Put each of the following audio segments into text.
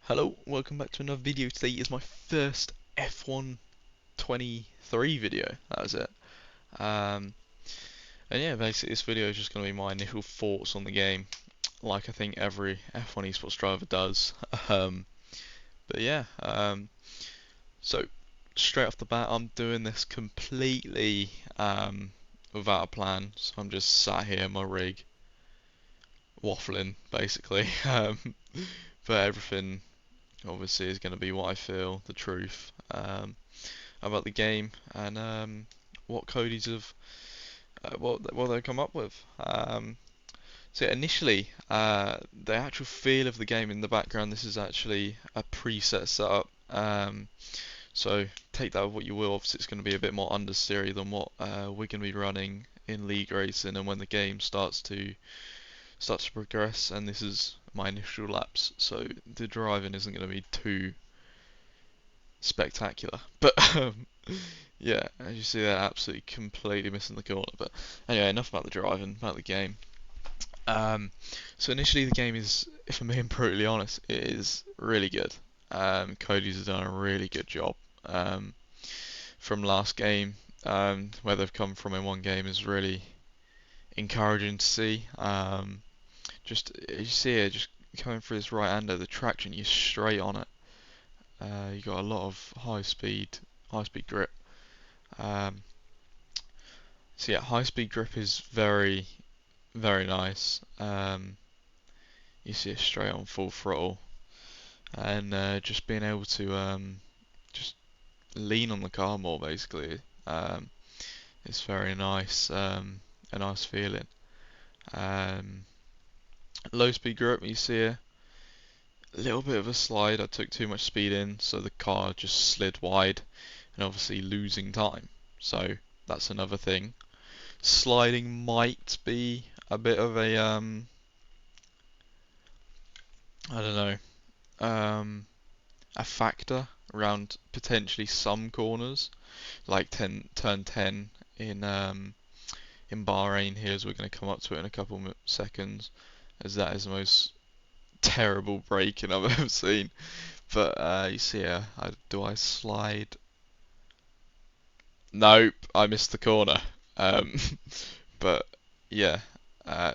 Hello, welcome back to another video. Today is my first F1 23 video. That was it. Um, and yeah, basically this video is just going to be my initial thoughts on the game, like I think every F1 esports driver does. Um, but yeah, so straight off the bat, I'm doing this completely without a plan. So I'm just sat here in my rig, waffling basically. But everything obviously is going to be what I feel, the truth. About the game and what Cody's have what they come up with. So yeah, initially, the actual feel of the game in the background. This is actually a preset setup. So take that with what you will. Obviously, it's going to be a bit more understeery than what we're going to be running in league racing, and when the game starts to progress. And this is my initial laps, so the driving isn't going to be too spectacular. But yeah, as you see, they're absolutely completely missing the corner. But anyway, enough about the driving, about the game. Um, so initially, the game is, if I'm being brutally honest, it is really good. Cody's has done a really good job. From last game, where they've come from in one game is really encouraging to see. Just as you see it, just coming through this right-hander, the traction, you're straight on it. You got a lot of high speed grip. Um, so yeah, high speed grip is very, very nice. You see it straight on full throttle, and just being able to just lean on the car more basically. It's very nice, a nice feeling. Um, Low speed grip, you see a little bit of a slide. I took too much speed in, so the car just slid wide, and obviously losing time. So that's another thing. Sliding might be a bit of I don't know, a factor around potentially some corners, like turn 10 in Bahrain here, as we're going to come up to it in a couple seconds, as that is the most terrible braking I've ever seen. But you see here, do I slide? Nope, I missed the corner. Um, but yeah,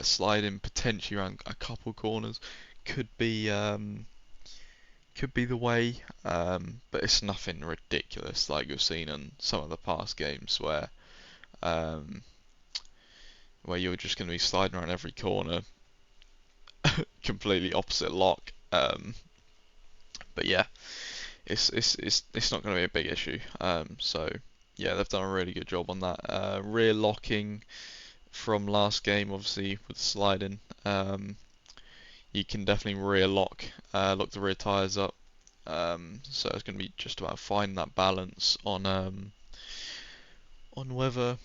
sliding potentially around a couple corners could be the way, but it's nothing ridiculous like you've seen in some of the past games um, where you're just going to be sliding around every corner, completely opposite lock. But yeah, it's not going to be a big issue. So yeah, they've done a really good job on that. Rear locking from last game, obviously with sliding, you can definitely rear lock the rear tyres up. So it's going to be just about finding that balance on whether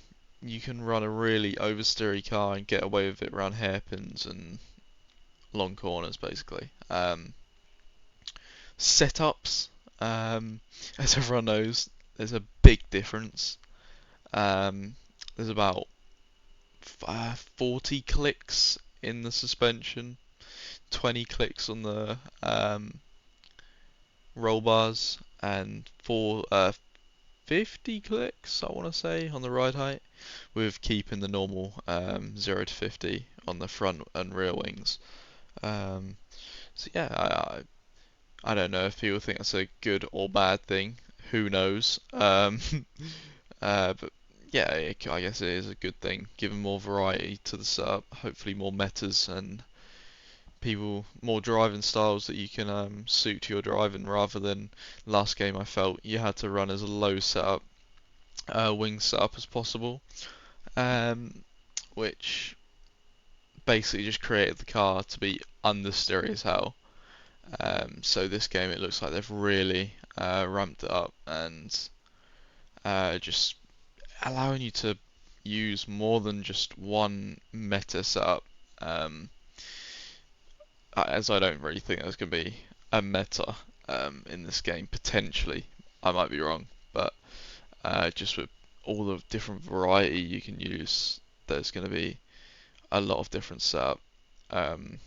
you can run a really oversteery car and get away with it around hairpins and long corners, basically. Setups, as everyone knows, there's a big difference. There's about 40 clicks in the suspension, 20 clicks on the roll bars, and 50 clicks, I want to say, on the ride height, with keeping the normal 0 to 50 on the front and rear wings. So yeah, I don't know if people think that's a good or bad thing. Who knows? But yeah, I guess it is a good thing, giving more variety to the setup. Hopefully, more metas and more driving styles that you can suit to your driving, rather than last game I felt you had to run as a low setup, wing setup as possible, um, which basically just created the car to be understeery as hell. So this game it looks like they've really ramped it up and just allowing you to use more than just one meta setup. Um, as I don't really think there's going to be a meta in this game. Potentially, I might be wrong, but just with all the different variety you can use, there's going to be a lot of different setup, um,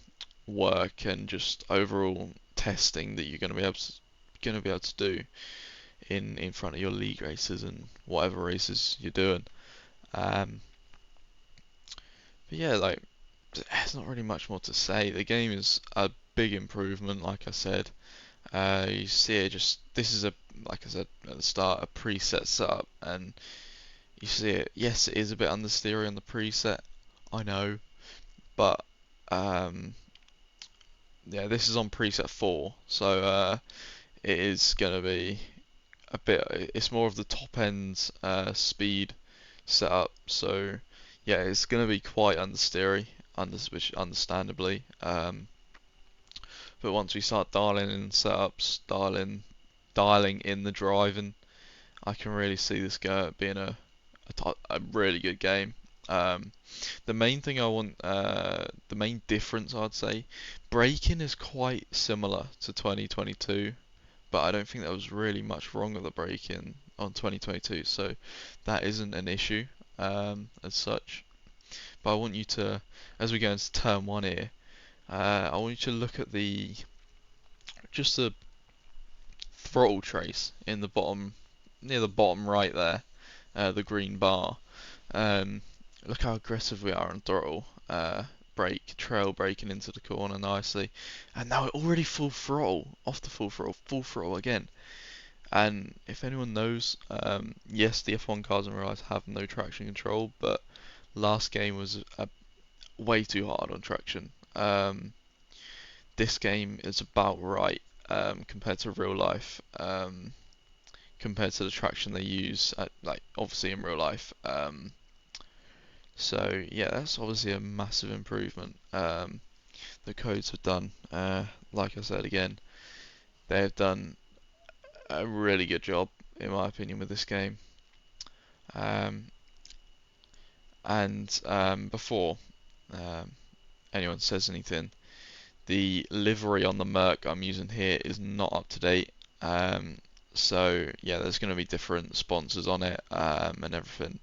work, and just overall testing that you're going to be able to do in front of your league races and whatever races you're doing. Um, but yeah, like there's not really much more to say. The game is a big improvement, like I said. You see it just this is a like I said at the start a preset setup, and you see it. Yes, it is a bit understeery on the preset, I know, but um, yeah, this is on preset 4, so it is gonna be a bit. It's more of the top end speed setup, so yeah, it's gonna be quite understeery, which understandably. But once we start dialing in setups, dialing in the driving, I can really see this being a really good game. Um, the main thing I want, the main difference I'd say, braking is quite similar to 2022, but I don't think there was really much wrong with the braking on 2022, so that isn't an issue as such. But I want you to, as we go into turn one here, I want you to look at just the throttle trace in the bottom, near the bottom right there, the green bar. Um, Look how aggressive we are on throttle. Trail braking into the corner nicely, and now already full throttle, off the full throttle again. And if anyone knows, yes, the F1 cars in real life have no traction control, but last game was way too hard on traction. This game is about right compared to real life, compared to the traction they use, like obviously in real life. So yeah, that's obviously a massive improvement. The codes have done, like I said again, they have done a really good job in my opinion with this game. Um, and Before um, anyone says anything, the livery on the Merc I'm using here is not up to date. Um, so yeah, there's going to be different sponsors on it and everything.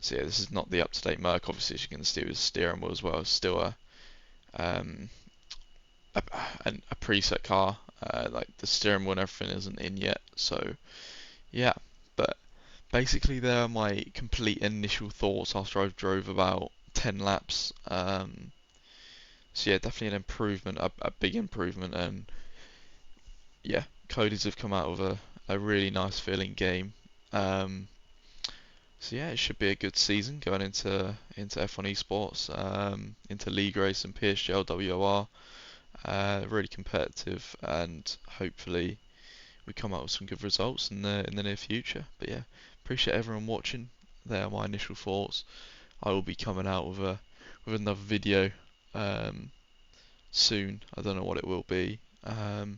So yeah, this is not the up-to-date Merc. Obviously, as you can see with the steering wheel as well, it's still um, a, a preset car. Like the steering wheel and everything isn't in yet. So yeah, but basically there are my complete initial thoughts after I've drove about 10 laps. So yeah, definitely an improvement, a big improvement, and yeah, Coders have come out with a really nice feeling game. Um, so yeah, it should be a good season going into F1 esports, into League Race and PSGL WR. Really competitive, and hopefully we come up with some good results in the near future. But yeah, appreciate everyone watching. They are my initial thoughts. I will be coming out with another video um, soon. I don't know what it will be. But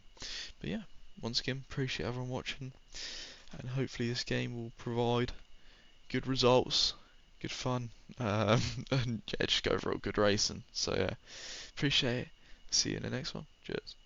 yeah, once again, appreciate everyone watching, and hopefully this game will provide good results, good fun, and yeah, just go overall good racing. So yeah, appreciate it. See you in the next one. Cheers.